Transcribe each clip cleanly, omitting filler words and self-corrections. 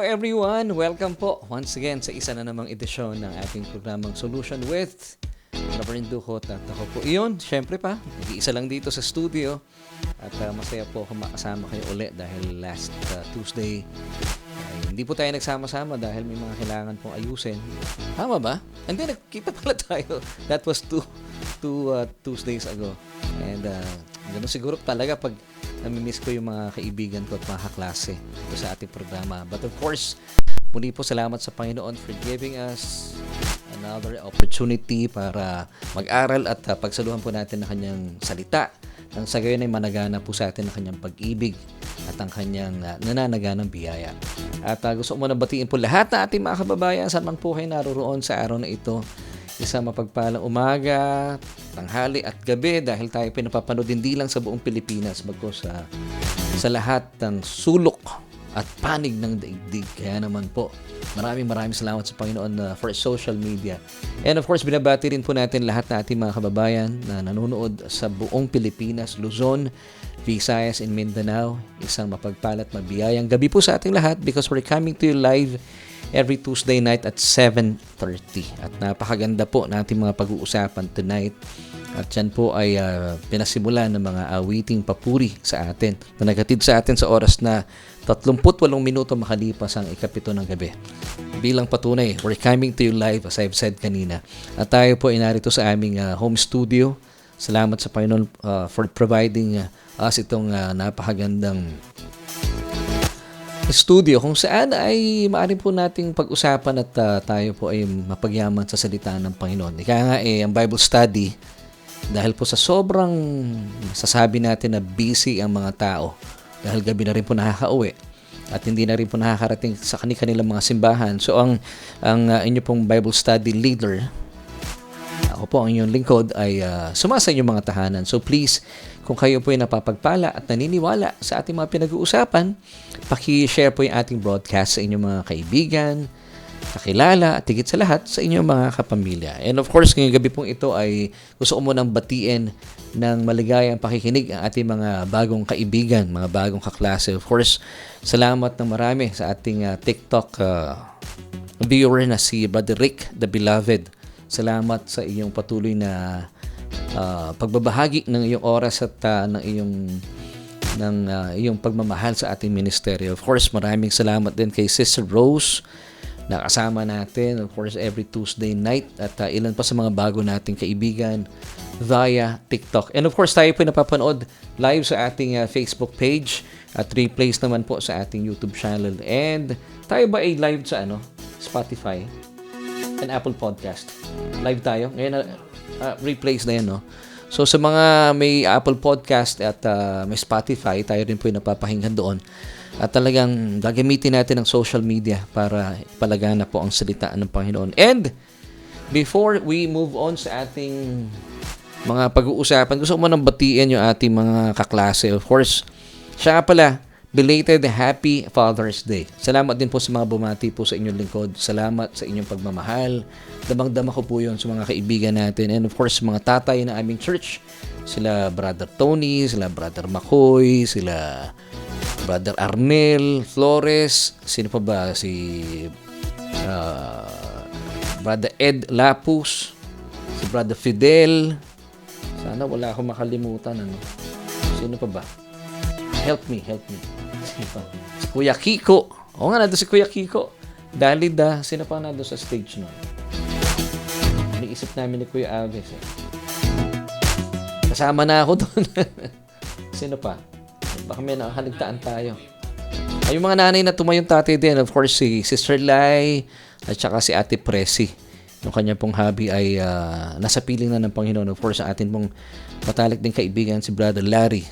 everyone! Welcome po once again sa isa na namang edisyon ng ating programang Solution with Reverend Duhot. At ako po iyon, syempre pa, nag-iisa lang dito sa studio. At masaya po ako makasama kayo ulit dahil last Tuesday ay hindi po tayo nagsama-sama dahil may mga kailangan pong ayusin. Tama ba? Hindi, nagkita pala tayo. That was two Tuesdays ago. And gano'n siguro talaga pag namimiss ko yung mga kaibigan ko at mga kaklase sa ating programa. But of course, muli po salamat sa Panginoon for giving us another opportunity para mag-aral at pagsaluhan po natin ng kanyang salita. Nang sa gayon ay managana po sa atin ang kanyang pag-ibig at ang kanyang nananaganang biyaya. At gusto ko muna batiin po lahat na ating mga kababayan saan man po kayo naroroon sa araw na ito. Isang mapagpalang umaga, tanghali at gabi dahil tayo pinapapanood hindi lang sa buong Pilipinas bagkus sa lahat ng sulok at panig ng daigdig. Kaya naman po, maraming salamat sa Panginoon for social media. And of course, binabati rin po natin lahat na ating mga kababayan na nanonood sa buong Pilipinas, Luzon, Visayas, and Mindanao. Isang mapagpalat, mabiyayang gabi po sa ating lahat because we're coming to you live every Tuesday night at 7:30. At napakaganda po natin mga pag-uusapan tonight. At yan po ay pinasimulan ng mga awiting papuri sa atin na nagatid sa atin sa oras na 38 minuto makalipas ang ikapito ng gabi. Bilang patunay, we're coming to you live as I've said kanina. At tayo po ay narito sa aming home studio. Salamat sa Panginoon for providing us itong napakagandang studio kung saan ay maaari po nating pag-usapan at tayo po ay mapagyaman sa salita ng Panginoon. Kaya nga ang Bible study, dahil po sa sobrang masasabi natin na busy ang mga tao, dahil gabi na rin po nakakauwi at hindi na rin po nakakarating sa kanilang mga simbahan. So ang inyo pong Bible study leader, ako po ang inyong lingkod ay sumasa inyong mga tahanan. So please, kung kayo po ay napapagpala at naniniwala sa ating mga pinag-uusapan, paki-share po yung ating broadcast sa inyong mga kaibigan, kakilala, at higit sa lahat sa inyong mga kapamilya. And of course, ngayong gabi pong ito ay gusto ko munang batiin ng maligayang pakikinig ang ating mga bagong kaibigan, mga bagong kaklase. Of course, salamat ng marami sa ating TikTok viewer na si Brother Rick, the Beloved. Salamat sa iyong patuloy na pagbabahagi ng iyong oras at ng iyong pagmamahal sa ating ministeryo. Of course, maraming salamat din kay Sister Rose na kasama natin, of course, every Tuesday night at ilan pa sa mga bago nating kaibigan via TikTok. And of course, tayo po napapanood live sa ating Facebook page at replays naman po sa ating YouTube channel. And tayo ba ay live sa Spotify and Apple Podcast? Live tayo. Ngayon, replays na yan, no? So, sa mga may Apple Podcast at may Spotify, tayo rin po yung napapahinggan doon. At talagang gagamitin natin ang social media para ipalagana po ang salita ng Panginoon. And before we move on sa ating mga pag-uusapan, gusto ko manang batiin yung ating mga kaklase. Of course, siya pala, belated Happy Father's Day. Salamat din po sa mga bumati po sa inyong lingkod. Salamat sa inyong pagmamahal. Damang-dama ko po yun sa mga kaibigan natin. And of course, mga tatay na aming church. Sila Brother Tony, sila Brother Makoy, sila Brother Arnel Flores. Sino pa ba? Si Brother Ed Lapus, si Brother Fidel. Sana wala akong makalimutan. Sino pa ba? Help me. Si Kuya Kiko. Oo nga, nandun si Kuya Kiko. Dalida. Sino pa nandun sa stage nun? Iniisip namin ni Kuya Aves. Kasama na ako doon. Sino pa? Baka may nakaligtaan tayo. Ay, yung mga nanay na tumayong tatay din. Of course, si Sister Lai at saka si Ate Presi. Yung kanya pong hobby ay nasa piling na ng Panginoon. Of course, sa atin pong matalik din kaibigan si Brother Larry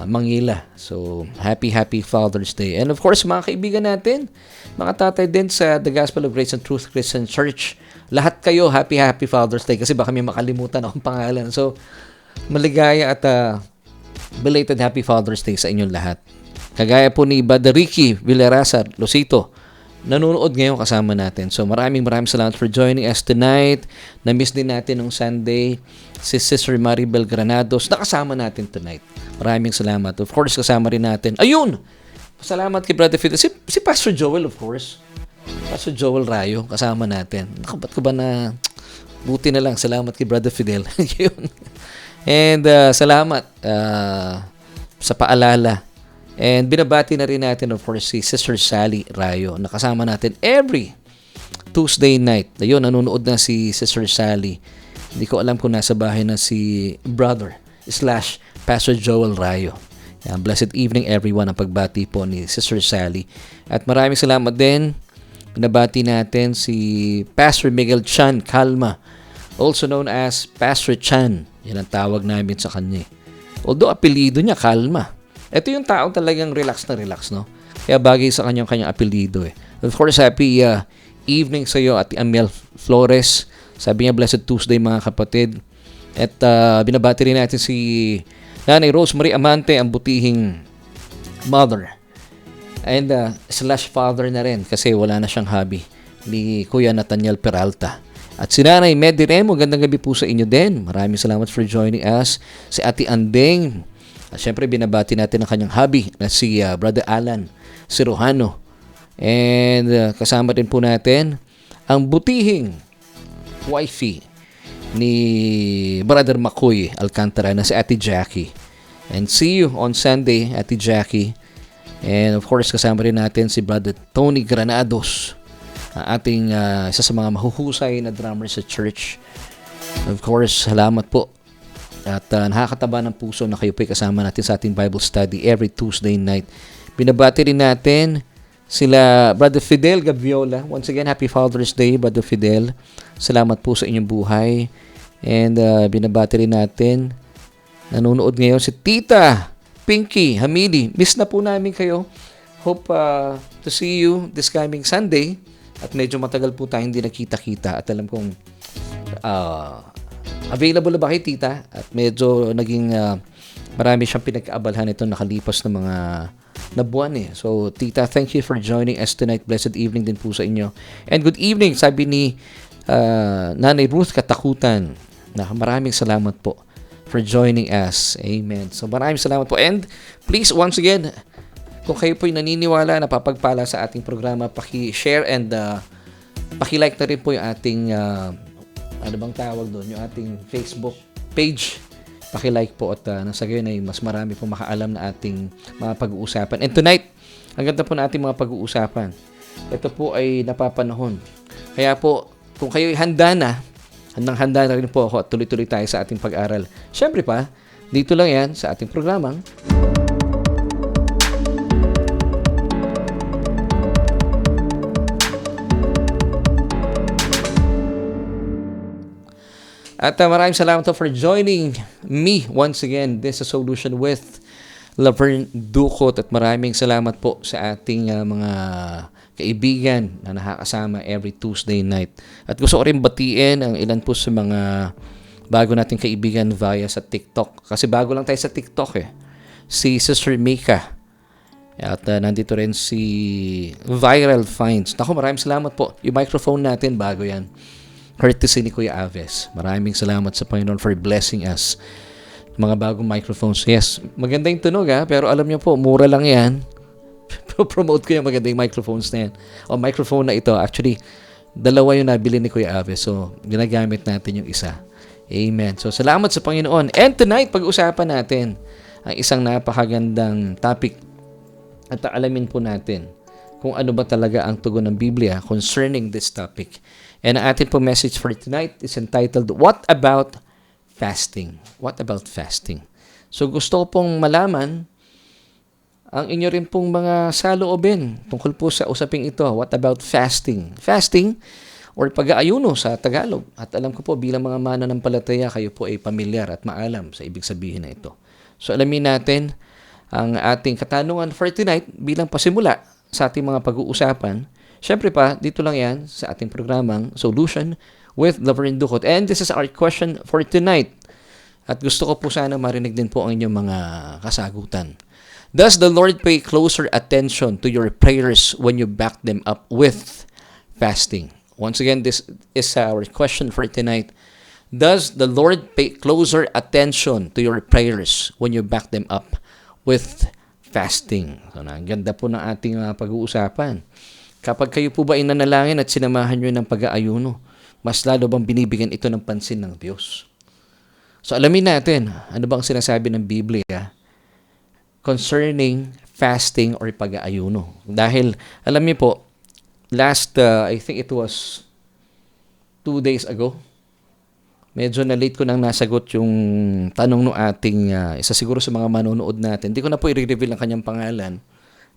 Mangila. So, happy Father's Day. And of course, mga kaibigan natin, mga tatay din sa The Gospel of Grace and Truth Christian Church, lahat kayo, happy Father's Day kasi baka may makalimutan akong pangalan. So, maligaya at belated Happy Father's Day sa inyong lahat. Kagaya po ni Brother Ricky Villarasa Losito, nanonood ngayon kasama natin. So maraming salamat for joining us tonight. Na-miss din natin nung Sunday si Sister Maribel Granados. Nakasama natin tonight. Maraming salamat. Of course, kasama rin natin. Ayun! Salamat kay Brother Fidel. Si Pastor Joel, of course. Pastor Joel Rayo, kasama natin. Naku, ba't ko ba na... Buti na lang. Salamat kay Brother Fidel. Yun. And salamat sa paalala. And binabati na rin natin, of course, si Sister Sally Rayo. Nakasama natin every Tuesday night. Ayun, nanonood na si Sister Sally. Hindi ko alam kung nasa bahay na si Brother / Pastor Joel Rayo. Yan, blessed evening everyone ang pagbati po ni Sister Sally. At maraming salamat din. Binabati natin si Pastor Miguel Chan Calma, also known as Pastor Chan. Yan ang tawag namin sa kanya. Although apelido niya Calma. Ito yung tao talagang relax na relax, no? Kaya bagay sa kanyang apelido eh. Of course, happy evening sa iyo, Ate Amiel Flores. Sabi niya, blessed Tuesday mga kapatid. At binabati rin natin si Nanay Rosemary Amante, ang butihing mother. And / father na rin kasi wala na siyang hobby, ni Kuya Nathaniel Peralta. At si Nanay Medi Remo, gandang gabi po sa inyo din. Maraming salamat for joining us. Si Ate Andeng. At syempre binabati natin ang kanyang hobby na si Brother Alan Sirohano. And kasama din po natin ang butihing wifey ni Brother Makoy Alcantara na si Ate Jackie. And see you on Sunday, Ate Jackie. And of course, kasama rin natin si Brother Tony Granados, ang ating isa sa mga mahuhusay na drummer sa church. Of course, salamat po. At nakakataba ng puso na kayo po'y kasama natin sa ating Bible study every Tuesday night. Binabati rin natin sila Brother Fidel Gaviola. Once again, Happy Father's Day, Brother Fidel. Salamat po sa inyong buhay. And binabati rin natin, nanonood ngayon si Tita Pinky Hamidi. Miss na po namin kayo. Hope to see you this coming Sunday. At medyo matagal po tayong hindi nakita-kita. At alam kong available na ba kay Tita? At medyo naging marami siyang pinagkaabalhan ito nakalipas na mga na buwan eh. So, Tita, thank you for joining us tonight. Blessed evening din po sa inyo. And good evening, sabi ni Nanay Ruth Katakutan. Maraming salamat po for joining us. Amen. So, maraming salamat po. And please, once again, kung kayo po'y naniniwala na papagpala sa ating programa, paki-share and paki-like na rin po yung ating ano bang tawag doon, yung ating Facebook page. Paki-like po at nang sa gayon ay mas marami po makaalam na ating mga pag-uusapan. And tonight, ang ganda po na ating mga pag-uusapan. Ito po ay napapanahon. Kaya po, kung kayo ay handa na rin po ako at tuloy-tuloy tayo sa ating pag-aral. Siyempre pa, dito lang yan sa ating programang At maraming salamat for joining me once again. This is a Solution with Laverne Ducot. At maraming salamat po sa ating mga kaibigan na nakakasama every Tuesday night. At gusto ko rin batiin ang ilan po sa mga bago nating kaibigan via sa TikTok. Kasi bago lang tayo sa TikTok eh. Si Sister Mika. At nandito rin si Viral Finds. Naku, maraming salamat po. Yung microphone natin, bago yan. Courtesy ni Kuya Aves. Maraming salamat sa Panginoon for blessing us. Mga bagong microphones. Yes, maganda yung tunog pero alam niyo po, mura lang yan. Promote ko yung maganda yung microphones na yan. O microphone na ito. Actually, dalawa yung nabili ni Kuya Aves. So, ginagamit natin yung isa. Amen. So, salamat sa Panginoon. And tonight, pag-usapan natin ang isang napakagandang topic. At alamin po natin kung ano ba talaga ang tugon ng Biblia concerning this topic. And ang ating po message for tonight is entitled, What About Fasting? What About Fasting? So gusto ko pong malaman ang inyo rin pong mga saloobin tungkol po sa usaping ito. What about fasting? Fasting or pag-aayuno sa Tagalog. At alam ko po bilang mga mananampalataya, kayo po ay pamilyar at maalam sa ibig sabihin na ito. So alamin natin ang ating katanungan for tonight bilang pasimula sa ating mga pag-uusapan. Siyempre pa, dito lang yan sa ating programang Solution with Laverne Ducot. And this is our question for tonight. At gusto ko po sana marinig din po ang inyong mga kasagutan. Does the Lord pay closer attention to your prayers when you back them up with fasting? Once again, this is our question for tonight. Does the Lord pay closer attention to your prayers when you back them up with fasting. So, ang ganda po ng ating pag-uusapan. Kapag kayo po ba ay nanalangin at sinamahan nyo ng pag-aayuno, mas lalo bang binibigyan ito ng pansin ng Diyos? So alamin natin, ano bang sinasabi ng Biblia concerning fasting or pag-aayuno? Dahil, alam niyo po, I think it was 2 days ago, medyo na-late ko nang nasagot yung tanong ng ating isa siguro sa mga manonood natin. Hindi ko na po i-reveal ang kanyang pangalan.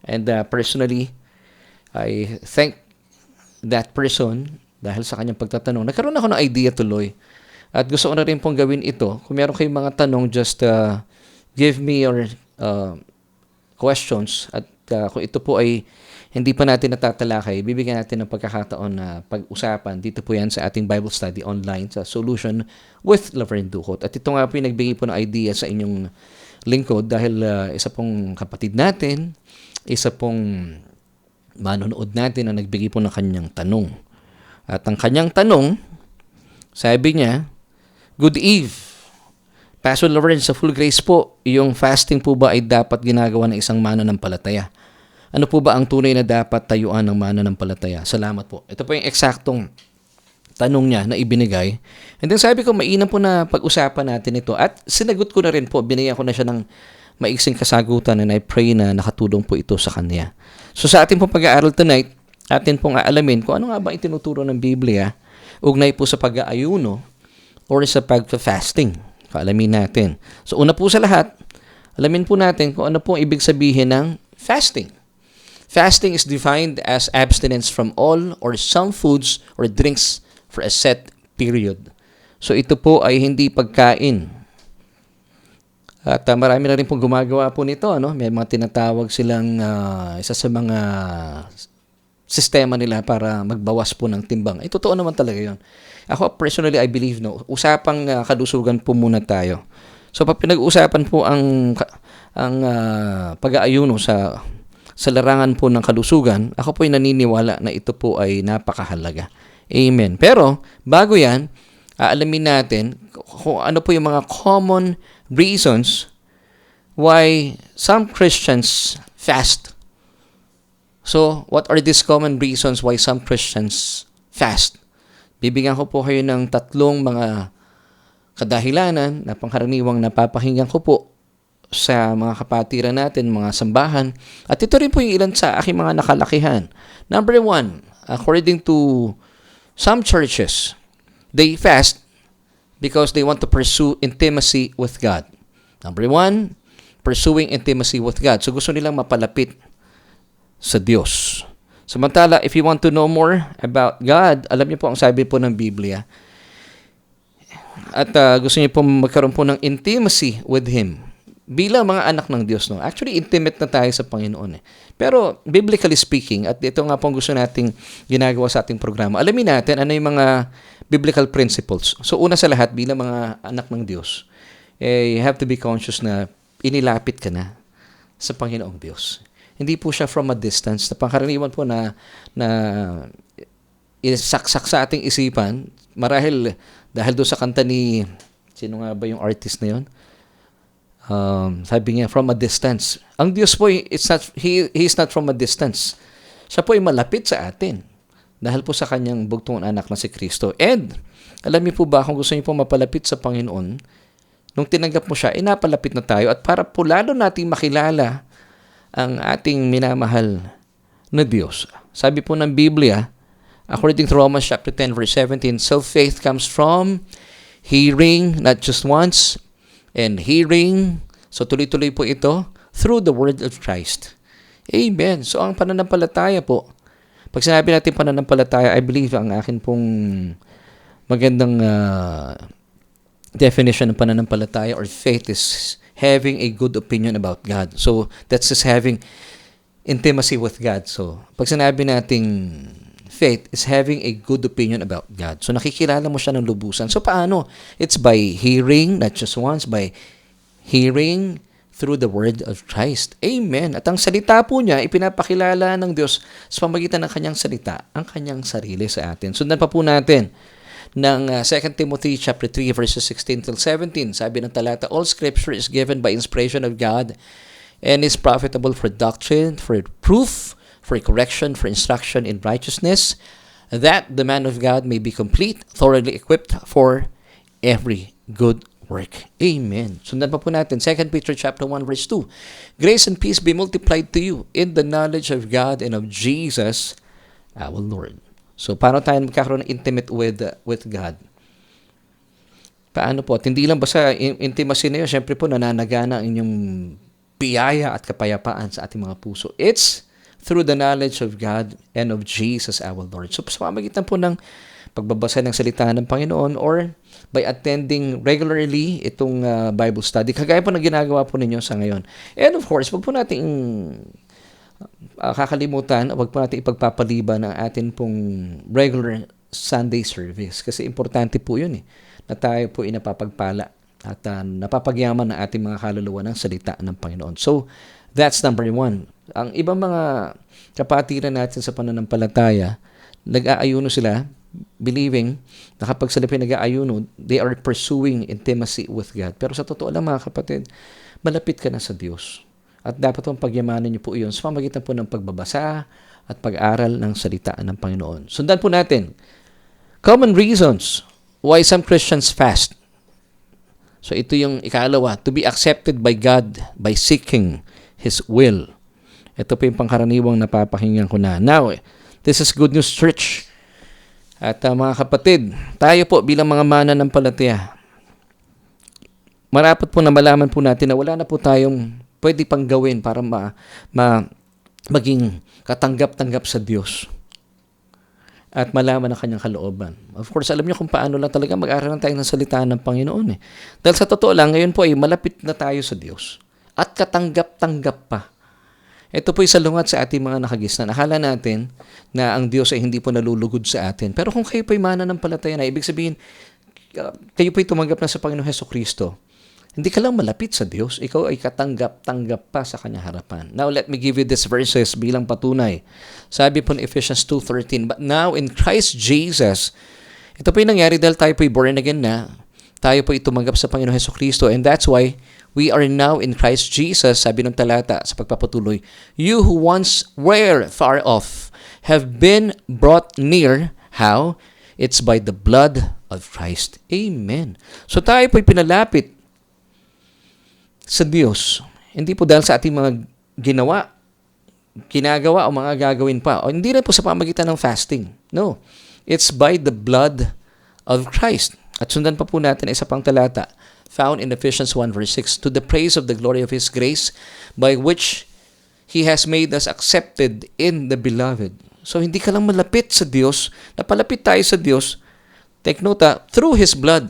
And personally, I thank that person dahil sa kanyang pagtatanong. Nagkaroon ako ng idea tuloy. At gusto ko na rin pong gawin ito. Kung meron kayong mga tanong, just give me your questions. At kung ito po ay hindi pa natin natatalakay, bibigyan natin ng pagkakataon na pag-usapan. Dito po yan sa ating Bible study online sa Solution with Laverne Ducot. At ito nga po yung nagbigay po ng idea sa inyong lingkod dahil isa pong kapatid natin, isa pong manonood natin na nagbigay po ng kanyang tanong. At ang kanyang tanong, sabi niya, Good Eve, Pastor Laverne, sa full grace po, yung fasting po ba ay dapat ginagawa ng isang mananampalataya? Ano po ba ang tunay na dapat tayuan ng mananampalataya? Salamat po. Ito po yung eksaktong tanong niya na ibinigay. And then sabi ko, mainam po na pag-usapan natin ito. At sinagot ko na rin po, binigyan ko na siya ng maiksing kasagutan and I pray na nakatulong po ito sa kanya. So sa ating pong pag-aaral tonight, atin pong aalamin kung ano nga ba itinuturo ng Biblia ugnay po sa pag-aayuno or sa pag-fasting. Kaalamin natin. So una po sa lahat, alamin po natin kung ano pong ibig sabihin ng fasting. Fasting is defined as abstinence from all or some foods or drinks for a set period. So ito po ay hindi pagkain. At marami na rin pong gumagawa po nito. May mga tinatawag silang isa sa mga sistema nila para magbawas po ng timbang. Totoo naman talaga yun. Ako personally, I believe, usapang kalusugan po muna tayo. So pag pinag-uusapan po ang pag-aayuno sa larangan po ng kalusugan, ako po ay naniniwala na ito po ay napakahalaga. Amen. Pero bago yan, aalamin natin kung ano po yung mga common reasons why some Christians fast. So, what are these common reasons why some Christians fast? Bibigyan ko po kayo ng 3 mga kadahilanan na pangkaraniwang napapakinggan ko po sa mga kapatiran natin, mga sambahan. At ito rin po yung ilan sa aking mga nakalakihan. Number 1, according to some churches, they fast because they want to pursue intimacy with God. Number 1, pursuing intimacy with God. So gusto nilang mapalapit sa Diyos. Samantala, if you want to know more about God, alam niyo po ang sabi po ng Biblia. At gusto niyo po magkaroon po ng intimacy with Him. Bilang mga anak ng Diyos. Actually, intimate na tayo sa Panginoon. Pero, biblically speaking, at ito nga po ang gusto nating ginagawa sa ating programa, alamin natin ano yung mga biblical principles. So, una sa lahat, bilang mga anak ng Diyos, you have to be conscious na inilapit ka na sa Panginoong Diyos. Hindi po siya from a distance. Na pangkaraniwan po na isaksak sa ating isipan, marahil dahil doon sa kanta ni, sino nga ba yung artist na yun? Sabi niya, from a distance. Ang Diyos po, He is not from a distance. Siya po ay malapit sa atin. Dahil po sa kanyang bugtong anak na si Kristo. And, alam niyo po ba, kung gusto niyo po mapalapit sa Panginoon, nung tinanggap mo siya, napalapit na tayo. At para po lalo nating makilala ang ating minamahal na Diyos. Sabi po ng Biblia, according to Romans chapter 10, verse 17, so faith comes from hearing, not just once, and hearing, so tuloy-tuloy po ito, through the word of Christ. Amen. So ang pananampalataya po, pag sinabi natin pananampalataya, I believe ang akin pong magandang definition ng pananampalataya or faith is having a good opinion about God. So that's just having intimacy with God. So pag sinabi nating faith is having a good opinion about God. So nakikilala mo siya ng lubusan. So paano? It's by hearing, not just once, by hearing through the word of Christ. Amen. At ang salita po niya, ipinapakilala ng Diyos sa pamamagitan ng kanyang salita, ang kanyang sarili sa atin. Sundan pa po natin ng 2 Timothy chapter 3 verses 16 till 17. Sabi ng talata, all scripture is given by inspiration of God and is profitable for doctrine, for reproof, for correction, for instruction in righteousness, that the man of God may be complete, thoroughly equipped for every good work. Amen. Sundan pa po natin, 2 Peter chapter 1 verse 2. Grace and peace be multiplied to you in the knowledge of God and of Jesus our Lord. So, paano tayo magkakaroon ng intimate with God? Paano po? At hindi lang ba sa intimacy na yun, syempre po nananagana ang inyong biyaya at kapayapaan sa ating mga puso. It's through the knowledge of God and of Jesus our Lord. So, sa pamagitan po ng pagbabasa ng salita ng Panginoon or by attending regularly itong Bible study, kagaya po na ginagawa po ninyo sa ngayon. And of course, wag po nating kakalimutan, wag po natin ipagpapaliban ang atin pong regular Sunday service. Kasi importante po yun na tayo po inapapagpala at napapagyaman ng ating mga kaluluwa ng salita ng Panginoon. So, that's number 1. Ang ibang mga kapatiran natin sa pananampalataya, nag-aayuno sila, believing na kapag sila pinag-aayuno, they are pursuing intimacy with God. Pero sa totoo lang mga kapatid, malapit ka na sa Diyos. At dapat pong pagyamanin niyo po iyon sa pamagitan po ng pagbabasa at pag-aral ng salita ng Panginoon. Sundan po natin, common reasons why some Christians fast. So ito yung ikalawa, to be accepted by God by seeking His will. Ito po yung pangkaraniwang napapakinggan ko na. Now, this is Good News Church. At mga kapatid, tayo po bilang mga mananampalataya, marapat po na malaman po natin na wala na po tayong pwede pang gawin para maging katanggap-tanggap sa Diyos at malaman ang kanyang kalooban. Of course, alam niyo kung paano lang talaga mag-aral lang tayo ng salita ng Panginoon. Dahil sa totoo lang, ngayon po ay malapit na tayo sa Diyos at katanggap-tanggap pa. Ito po ay salungat sa ating mga nakagisnan. Akala natin na ang Diyos ay hindi po nalulugod sa atin. Pero kung kayo po ay mananampalataya na, ibig sabihin, kayo po ay tumanggap na sa Panginoong Hesukristo, hindi ka lang malapit sa Diyos, ikaw ay katanggap-tanggap pa sa kanyang harapan. Now, let me give you these verses bilang patunay. Sabi po in Ephesians 2:13, but now in Christ Jesus, ito po yung nangyari dahil tayo po ay born again na, tayo po ay tumanggap sa Panginoong Hesukristo, and that's why we are now in Christ Jesus, sabi ng talata sa pagpapatuloy, you who once were far off have been brought near. How? It's by the blood of Christ. Amen. So tayo po ay pinalapit sa Diyos. Hindi po dahil sa ating mga ginagawa o mga gagawin pa. O hindi rin po sa pamagitan ng fasting. No. It's by the blood of Christ. At sundan pa po natin isa pang talata found in Ephesians 1 verse 6, to the praise of the glory of His grace by which He has made us accepted in the beloved. So hindi ka lang malapit sa Diyos, napalapit tayo sa Diyos, take note through His blood.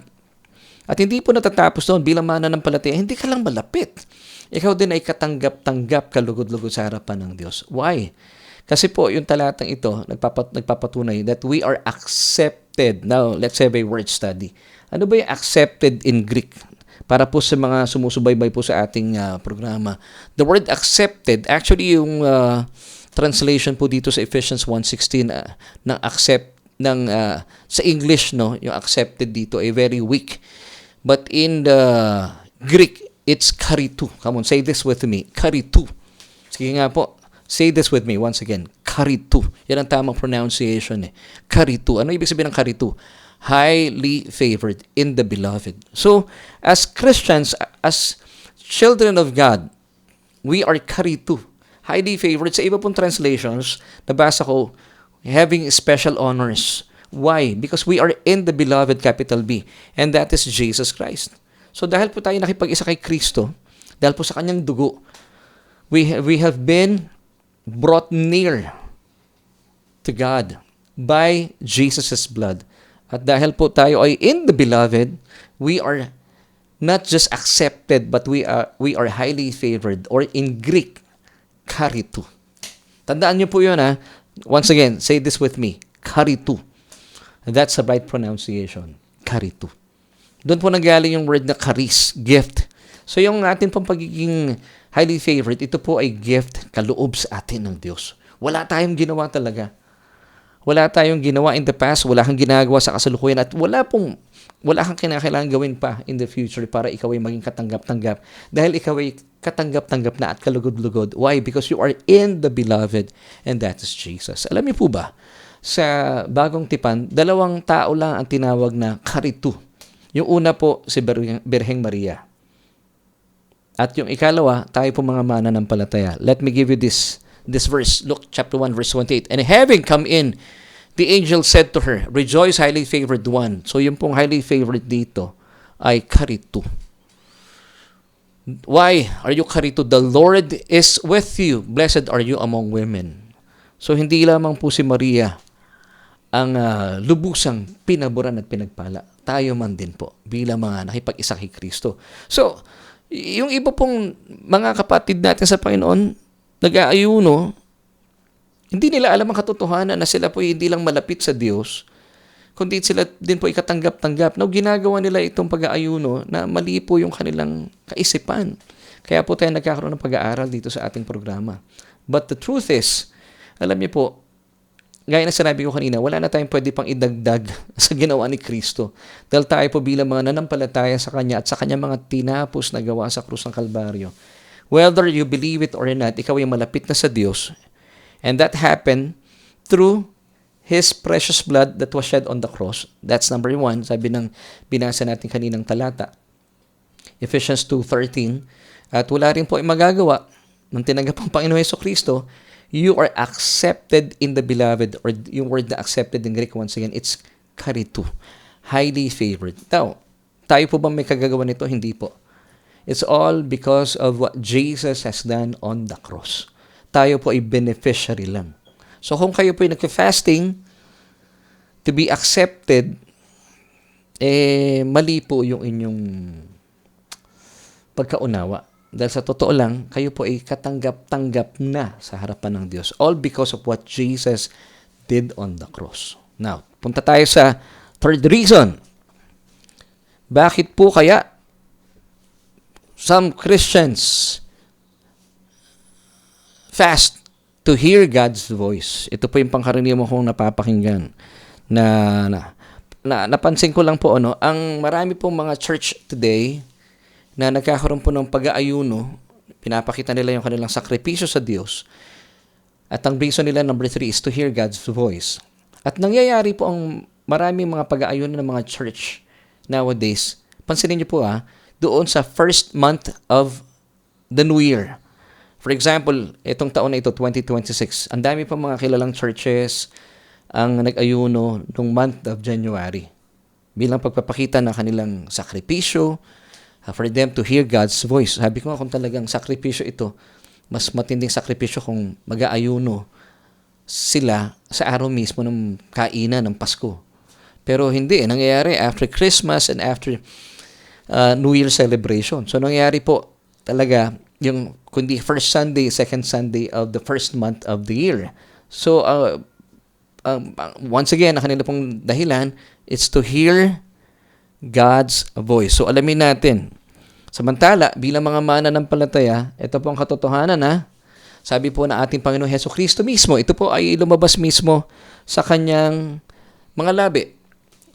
At hindi po natatapos doon bilang mananampalataya, hindi ka lang malapit. Ikaw din ay katanggap-tanggap, kalugod-lugod sa harapan ng Diyos. Why? Kasi po, yung talatang ito, nagpapatunay that we are accepted. Now, let's have a word study. Ano ba yung accepted in Greek? Para po sa mga sumusubaybay po sa ating programa. The word accepted, actually yung translation po dito sa Ephesians 1:16 ng accept, sa English, no, yung accepted dito ay very weak. But in the Greek, it's karitu. Come on, say this with me. Karitu. Sige nga po. Say this with me once again. Karitu. Yan ang tamang pronunciation. Karitu. Ano ibig sabihin ng karitu? Highly favored in the beloved. So, as Christians, as children of God, we are karitu. Highly favored. Sa iba pong translations, nabasa ko, having special honors. Why? Because we are in the beloved, capital B, and that is Jesus Christ. So dahil po tayo nakipag-isa kay Kristo, dahil po sa kanyang dugo, we have been brought near to God by Jesus' blood. At dahil po tayo ay in the beloved, we are not just accepted, but we are highly favored, or in Greek, karitu. Tandaan niyo po yun Once again, say this with me. Karitu. That's the right pronunciation. Karitu. Doon po nanggaling yung word na charis, gift. So yung atin pong pagiging highly favorite, ito po ay gift, kaloob sa atin ng Diyos. Wala tayong ginawa talaga. Wala tayong ginawa in the past, wala kang ginagawa sa kasalukuyan, at wala pong wala kang kinakailangan gawin pa in the future para ikaw ay maging katanggap-tanggap. Dahil ikaw ay katanggap-tanggap na at kalugod-lugod. Why? Because you are in the beloved, and that is Jesus. Alam niyo po ba, sa bagong tipan, 2 tao lang ang tinawag na karitu. Yung una po, si Birheng Maria. At yung ikalawa, tayo po mga mananampalataya. Let me give you this verse. Luke chapter 1, verse 28. And having come in, the angel said to her, Rejoice, highly favored one. So yung pong highly favored dito ay karitu. Why are you karitu? The Lord is with you. Blessed are you among women. So hindi lamang po si Maria ang lubusang pinaboran at pinagpala. Tayo man din po bilang mga nakipag-isa kay Kristo. So, yung iba pong mga kapatid natin sa Panginoon, nag-aayuno, hindi nila alam ang katotohanan na sila po hindi lang malapit sa Diyos, kundi sila din po ikatanggap-tanggap. Now, ginagawa nila itong pag-aayuno na mali po yung kanilang kaisipan. Kaya po tayo nagkakaroon ng pag-aaral dito sa ating programa. But the truth is, alam niyo po, gaya na sinabi ko kanina, wala na tayong pwede pang idagdag sa ginawa ni Kristo. Dahil tayo po bilang mga nanampalataya sa Kanya at sa Kanya mga tinapos na gawa sa krus ng Kalbaryo. Whether you believe it or not, ikaw ay malapit na sa Diyos. And that happened through His precious blood that was shed on the cross. That's number 1. Sabi ng binasa natin kaninang talata. Ephesians 2:13. At wala rin po ay magagawa ng tinanggap ang Panginoon Jesucristo. You are accepted in the beloved, or yung word na accepted in Greek, once again, it's karitu. Highly favored. Now, tayo po ba may kagagawa nito? Hindi po. It's all because of what Jesus has done on the cross. Tayo po ay beneficiary lang. So kung kayo po ay nagka-fasting to be accepted, mali po yung inyong pagkaunawa. Dahil sa totoo lang, kayo po ay katanggap-tanggap na sa harapan ng Diyos. All because of what Jesus did on the cross. Now, punta tayo sa third reason. Bakit po kaya some Christians fast to hear God's voice? Ito po yung pangkaraniwan kong napapakinggan. Napansin ko lang po, ang marami pong mga church today na nagkakaroon po ng pag-aayuno, pinapakita nila yung kanilang sakripisyo sa Diyos. At ang reason nila, number 3, is to hear God's voice. At nangyayari po ang maraming mga pag-aayuno ng mga church nowadays. Pansinin niyo po doon sa first month of the New Year. For example, itong taon na ito, 2026, ang dami pa mga kilalang churches ang nag-ayuno noong month of January bilang pagpapakita ng kanilang sakripisyo, for them to hear God's voice. Sabi ko nga, kung talagang sakripisyo ito, mas matinding sakripisyo kung mag-aayuno sila sa araw mismo ng kainan ng Pasko. Pero hindi, nangyayari after Christmas and after New Year celebration. So nangyayari po talaga yung kundi first Sunday, second Sunday of the first month of the year. So once again, ang kanila pong dahilan, it's to hear God's voice. So alamin natin. Samantala, bilang mga mananampalataya, ito po ang katotohanan sabi po na ating Panginoon Jesucristo mismo, ito po ay lumabas mismo sa kanyang mga labi.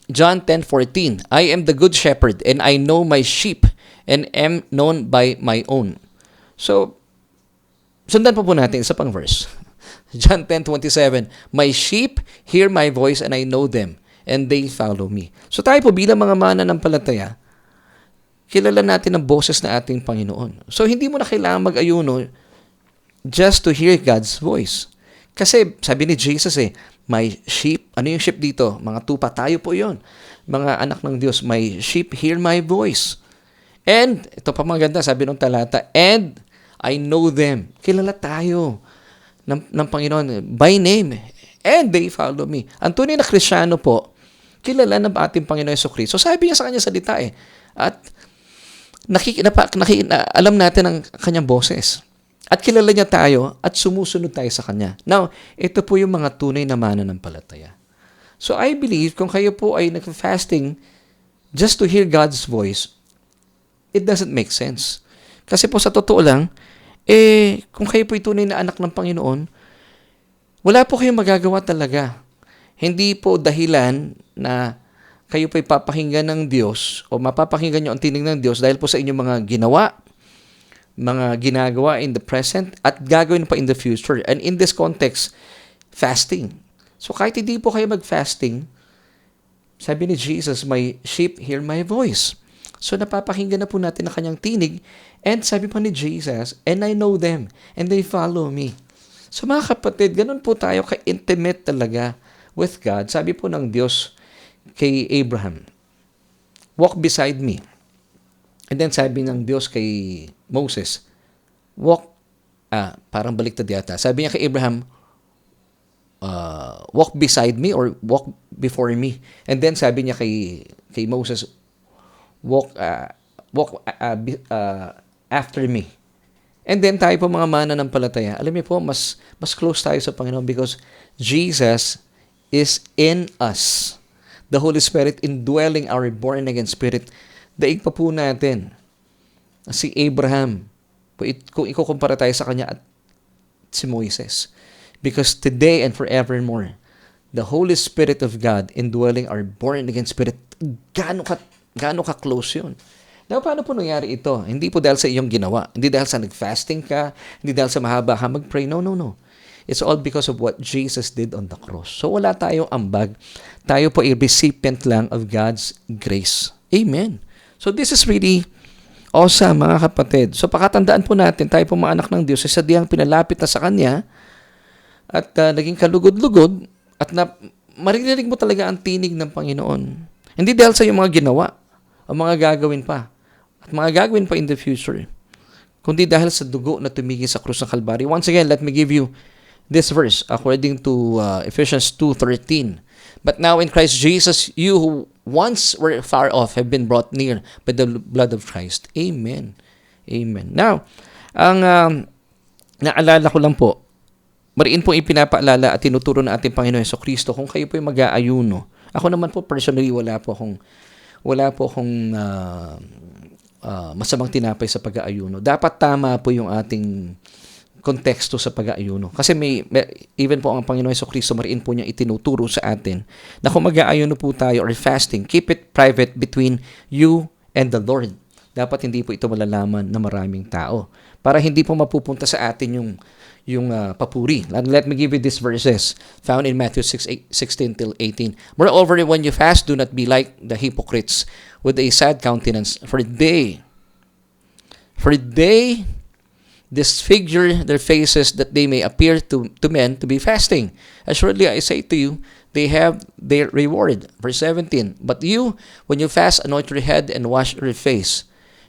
John 10:14, I am the good shepherd, and I know my sheep, and am known by my own. So, sundan po natin isa pang verse. John 10:27, my sheep hear my voice, and I know them, and they follow me. So tayo po bilang mga mananampalataya, kilala natin ang boses na ating Panginoon. So hindi mo na kailangan mag-ayuno just to hear God's voice. Kasi sabi ni Jesus my sheep, ano yung sheep dito? Mga tupa, tayo po yon. Mga anak ng Diyos, my sheep hear my voice. And, ito pa maganda, sabi ng talata, and I know them. Kilala tayo ng Panginoon by name. And they follow me. Ang tunay na Kristiyano po, kilala ng ating Panginoon Jesucristo. So sabi niya sa kanya salita At alam natin ang kanyang boses. At kilala niya tayo at sumusunod tayo sa kanya. Now, ito po yung mga tunay na mananampalataya. So I believe kung kayo po ay nag-fasting just to hear God's voice, it doesn't make sense. Kasi po sa totoo lang, kung kayo po ay tunay na anak ng Panginoon, wala po kayong magagawa talaga. Hindi po dahilan na kayo po'y papakinggan ng Diyos o mapapakinggan nyo ang tinig ng Diyos dahil po sa inyong mga ginawa, mga ginagawa in the present at gagawin pa in the future. And in this context, fasting. So kahit hindi po kayo mag-fasting, sabi ni Jesus, my sheep hear my voice. So napapakinggan na po natin ang kanyang tinig. And sabi pa ni Jesus, and I know them, and they follow me. So mga kapatid, ganun po tayo ka-intimate talaga with God. Sabi po ng Diyos kay Abraham, walk beside me. And then sabi ng Diyos kay Moses, parang baliktad yata. Sabi niya kay Abraham, walk beside me or walk before me. And then sabi niya kay Moses, walk after me. And then tayo po mga mananampalataya, alam niyo po, mas close tayo sa Panginoon because Jesus is in us. The Holy Spirit indwelling our born-again spirit. Daig pa po natin si Abraham. Kung ikukumpara tayo sa kanya at si Moises. Because today and forevermore, the Holy Spirit of God indwelling our born-again spirit, gaano ka close yun? Now, paano po nangyari ito? Hindi po dahil sa iyong ginawa. Hindi dahil sa nag-fasting ka. Hindi dahil sa mahaba ka mag-pray. No. It's all because of what Jesus did on the cross. So, wala tayong ambag. Tayo po ay recipient lang of God's grace. Amen. So, this is really awesome, mga kapatid. So, pakatandaan po natin, tayo po mga anak ng Diyos, ay sadyang pinalapit na sa Kanya at naging kalugod-lugod at maririnig mo talaga ang tinig ng Panginoon. Hindi dahil sa iyong mga ginawa o mga gagawin pa at mga gagawin pa in the future, kundi dahil sa dugo na tumigil sa krus ng Kalbaryo. Once again, let me give you this verse according to Ephesians 2:13. But now in Christ Jesus, you who once were far off have been brought near by the blood of Christ. Amen. Amen. Now, ang naalala ko lang po, mariin po ipinapaalala at tinuturo ng ating Panginoon Jesucristo kung kayo po ay mag-aayuno. Ako naman po personally wala po akong masamang tinapay sa pag-aayuno. Dapat tama po yung ating konteksto sa pag-aayuno. Kasi even po ang Panginoon Jesucristo, mariin po niya itinuturo sa atin na kung mag-aayuno po tayo or fasting, keep it private between you and the Lord. Dapat hindi po ito malalaman ng maraming tao. Para hindi po mapupunta sa atin yung papuri. Let me give you these verses found in Matthew 6:16-18. Moreover, when you fast, do not be like the hypocrites with a sad countenance, for they disfigure their faces that they may appear to men to be fasting. Assuredly, I say to you, they have their reward. Verse 17, but you, when you fast, anoint your head and wash your face.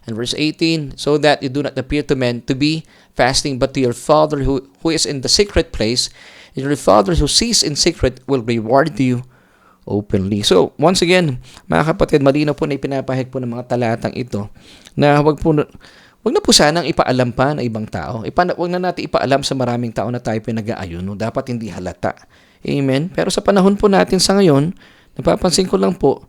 And verse 18, so that you do not appear to men to be fasting, but to your Father who is in the secret place, and your Father who sees in secret will reward you openly. So, once again, mga kapatid, malinaw po na ipinapahig po ng mga talatang ito na wag na po sanang ipaalam pa ng ibang tao. Wag na natin ipaalam sa maraming tao na tayo pinag-aayuno. Dapat hindi halata. Amen? Pero sa panahon po natin sa ngayon, napapansin ko lang po,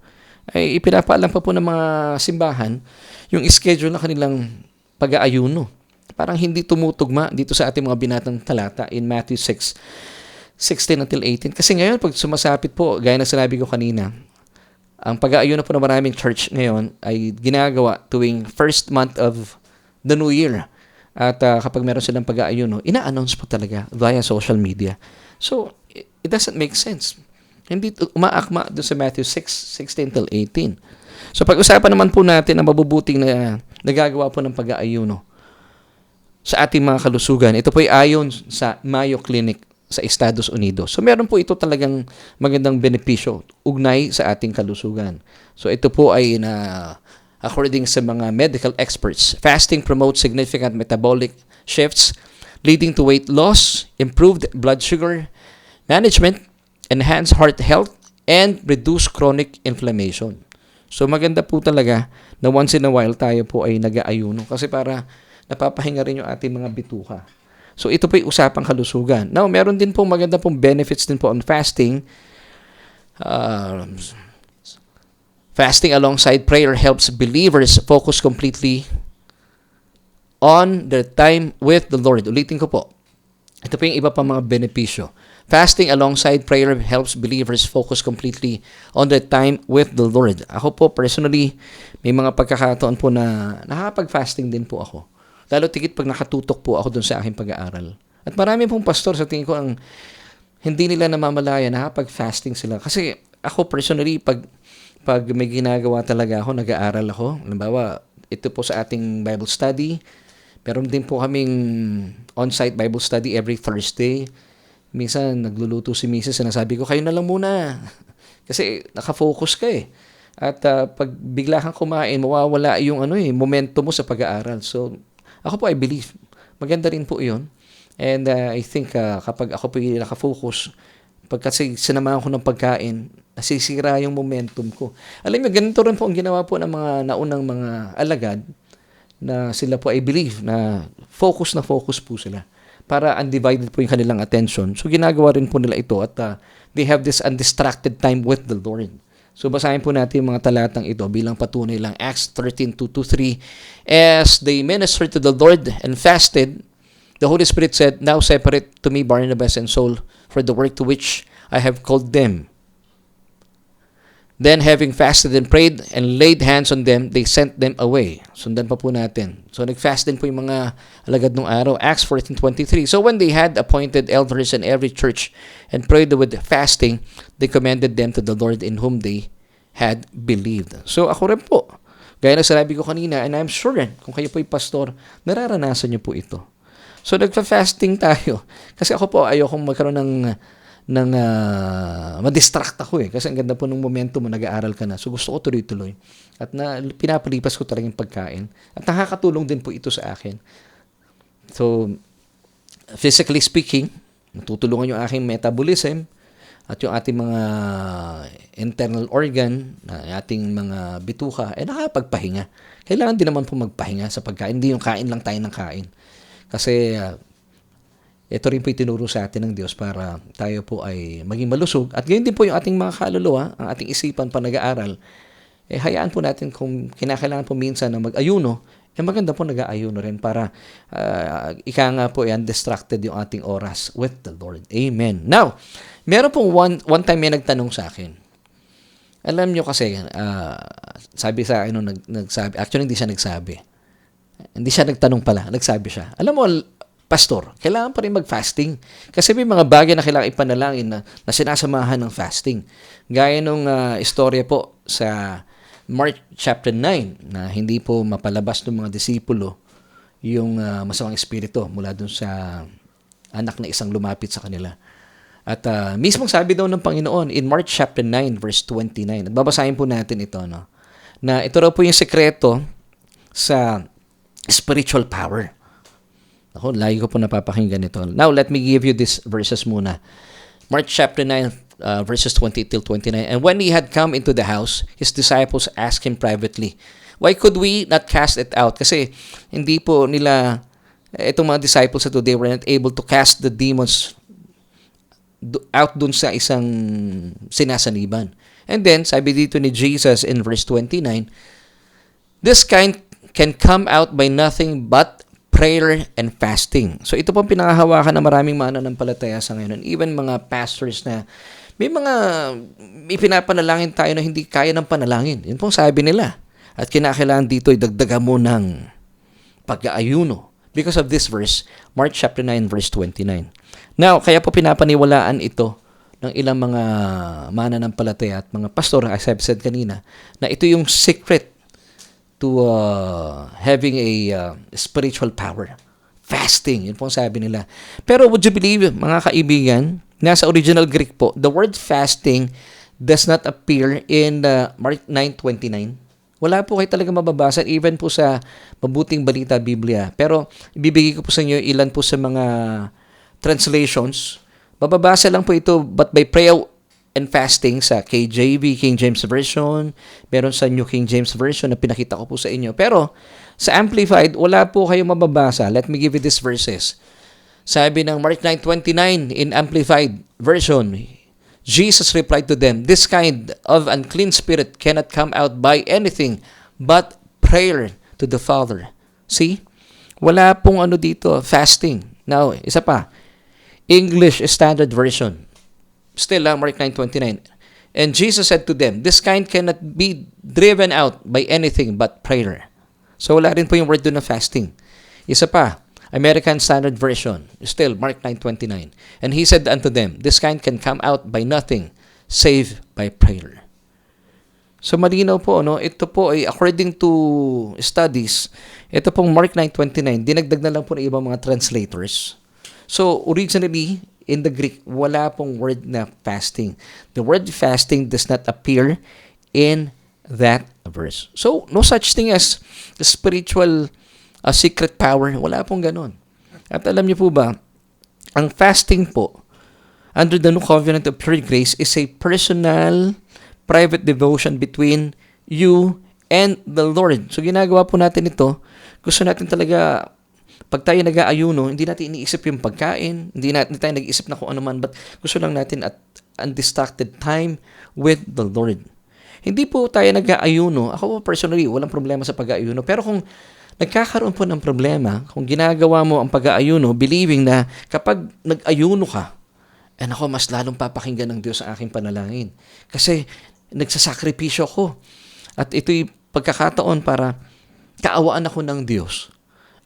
ay ipinapaalam pa po ng mga simbahan yung schedule na kanilang pag-aayuno. Parang hindi tumutugma dito sa ating mga binatang talata in Matthew 6:16-18. Kasi ngayon, pag sumasapit po, gaya na sinabi ko kanina, ang pag-aayuno po ng maraming church ngayon ay ginagawa tuwing first month of the new year. At kapag meron silang pag-aayuno, ina-announce po talaga via social media. So, it doesn't make sense. Hindi umaakma doon sa Matthew 6:16-18. So pag-usapan naman po natin ang mabubuting na nagagawa po ng pag-aayuno sa ating mga kalusugan. Ito po ay ayon sa Mayo Clinic sa Estados Unidos. So meron po ito talagang magandang benepisyo ugnay sa ating kalusugan. So ito po ay according sa mga medical experts, fasting promotes significant metabolic shifts leading to weight loss, improved blood sugar management, enhance heart health, and reduce chronic inflammation. So maganda po talaga na once in a while tayo po ay nag-aayuno kasi para napapahinga rin yung ating mga bituka. So ito po yung usapang kalusugan. Now, meron din po maganda pong benefits din po on fasting. Fasting alongside prayer helps believers focus completely on their time with the Lord. Ulitin ko po. Ito po yung iba pa mga benepisyo. Fasting alongside prayer helps believers focus completely on the time with the Lord. Ako po, personally, may mga pagkakataon po na nakakapag-fasting din po ako. Lalo tigit pag nakatutok po ako dun sa aking pag-aaral. At marami pong pastor sa tingin ko ang hindi nila namamalaya, nakapag-fasting sila. Kasi ako personally, pag may ginagawa talaga ako, nag-aaral ako. Halimbawa, ito po sa ating Bible study. Meron din po kaming on-site Bible study every Thursday. Minsan, nagluluto si Mrs. Sinasabi ko, kayo na lang muna. Kasi nakafocus ka eh. At pag bigla kang kumain, mawawala yung momentum mo sa pag-aaral. So, ako po, I believe, maganda rin po yun. And I think kapag ako po yung nakafocus, kasi sinamahan ko ng pagkain, nasisira yung momentum ko. Alam mo, ganito rin po ang ginawa po ng mga naunang mga alagad na sila po, I believe, na focus po sila. Para undivided po yung kanilang attention. So, ginagawa rin po nila ito at they have this undistracted time with the Lord. So, basahin po natin yung mga talatang ito bilang patunay lang. Acts 13:2-3. As they ministered to the Lord and fasted, the Holy Spirit said, "Now separate to me Barnabas and Saul for the work to which I have called them." Then, having fasted and prayed and laid hands on them, they sent them away. Sundan pa po natin. So, nag-fast din po yung mga alagad nung araw. Acts 14:23. So, when they had appointed elders in every church and prayed with fasting, they commended them to the Lord in whom they had believed. So, ako rin po. Gaya na sinabi ko kanina, and I'm sure kung kayo po ay pastor, nararanasan niyo po ito. So, nagpa-fasting tayo. Kasi ako po, ayokong magkaroon ng madistract ako eh. Kasi ang ganda po ng momento mo, nag-aaral ka na. So, gusto ko tuloy-tuloy. At pinapalipas ko talaga yung pagkain. At nakakatulong din po ito sa akin. So, physically speaking, natutulungan yung aking metabolism at yung ating mga internal organ, ating mga bituka, nakapagpahinga. Kailangan din naman po magpahinga sa pagkain. Hindi yung kain lang tayo ng kain. Kasi, ito rin po itinuro sa atin ng Diyos para tayo po ay maging malusog. At gayon din po yung ating mga kaluluwa, ang ating isipan pa nag-aaral. Hayaan po natin kung kinakailangan po minsan na mag-ayuno, maganda po nag-aayuno rin para ika nga po undistracted yung ating oras with the Lord. Amen. Now, meron pong one time may nagtanong sa akin. Alam nyo kasi, sabi sa akin, nagsabi, actually hindi siya nagsabi. Hindi siya nagtanong pala, nagsabi siya. Alam mo, pastor, kailangan pa rin mag-fasting. Kasi may mga bagay na kailangan ipanalangin na sinasamahan ng fasting. Gaya nung istorya po sa Mark chapter 9 na hindi po mapalabas ng mga disipulo yung masamang espiritu mula dun sa anak na isang lumapit sa kanila. At mismong sabi daw ng Panginoon in Mark chapter 9 verse 29. At babasahin po natin ito, no? Na ito raw po yung sekreto sa spiritual power. Ako, lagi ko po napapakinggan ito. Now, let me give you these verses muna. Mark chapter 9, verses 20-29. And when he had come into the house, his disciples asked him privately, "Why could we not cast it out?" Kasi hindi po nila, itong mga disciples ito, they were not able to cast the demons out dun sa isang sinasaniban. And then, sabi dito ni Jesus in verse 29, "This kind can come out by nothing but prayer and fasting." So ito pong pinangahawakan ng maraming mananampalataya sa ngayon. And even mga pastors na may pinapanalangin tayo na hindi kaya ng panalangin. Yun pong sabi nila. At kinakailangan dito ay dagdagan mo ng pag-aayuno. Because of this verse, Mark chapter 9 verse 29. Now, kaya po pinapaniwalaan ito ng ilang mga mananampalataya at mga pastor, as I've said kanina, na ito yung secret to having a spiritual power. Fasting, yun po ang sabi nila. Pero would you believe, mga kaibigan, nasa original Greek po, the word fasting does not appear in Mark 9:29. Wala po kayo talaga mababasa, even po sa Mabuting Balita Biblia. Pero ibibigay ko po sa inyo ilan po sa mga translations. Mababasa lang po ito, but by prayer and fasting sa KJV, King James Version, meron sa New King James Version na pinakita ko po sa inyo. Pero sa Amplified, wala po kayong mababasa. Let me give you these verses. Sabi ng Mark 9:29 in Amplified Version, Jesus replied to them, "This kind of unclean spirit cannot come out by anything but prayer to the Father." See? Wala pong dito, fasting. Now, isa pa, English Standard Version. Still lang, Mark 9:29. And Jesus said to them, this kind cannot be driven out by anything but prayer. So wala rin po yung word doon na fasting. Isa pa, American Standard Version, still Mark 9:29. And he said unto them, this kind can come out by nothing save by prayer. So malinaw po, no? Ito po ay according to studies, ito pong Mark 9:29, dinagdag na lang po ng ibang mga translators. So originally, in the Greek, wala pong word na fasting. The word fasting does not appear in that verse. So no such thing as spiritual secret power. Wala pong ganun. At alam niyo po ba, ang fasting po, under the New Covenant of Pure Grace, is a personal, private devotion between you and the Lord. So ginagawa po natin ito, gusto natin talaga, pag tayo nag-aayuno, hindi natin iniisip yung pagkain, hindi tayo nag-iisip na kung ano man, but gusto lang natin at undistracted time with the Lord. Hindi po tayo nag-aayuno, ako personally, walang problema sa pag-aayuno, pero kung nagkakaroon po ng problema, kung ginagawa mo ang pag-aayuno, believing na kapag nag-ayuno ka, ako, mas lalong papakinggan ng Diyos ang aking panalangin. Kasi nagsasakripisyo ako. At ito'y pagkakataon para kaawaan ako ng Diyos